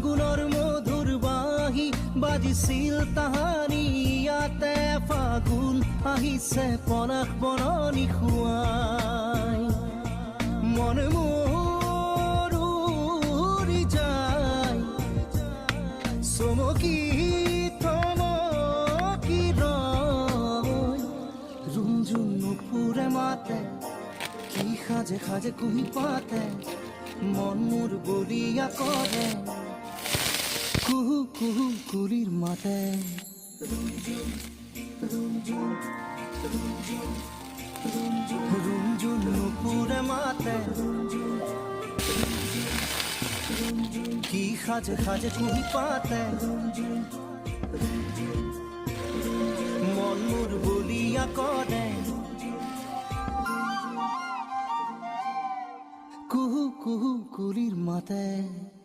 ফাগুনৰ মধুৰ বাঁহী বাজিছিল তাহানি ইয়াতে ফাগুন আহিছে পলাশ বননি খুৱাই মন মোৰ উৰি যায় চমকি থমকি ৰয় ৰুমঝুম নুপুৰে মাতে কি সাজে সাজে কুহি পাতে মন মোৰ বলিয়া কৰে কুহু কুহু কুলিৰ মাতে ৰুমঝুম নুপুৰে মাতে কি সাজে সাজে কুহি পাতে মন মোৰ বলিয়া কৰে কুহু কুহু কুলিৰ মাতে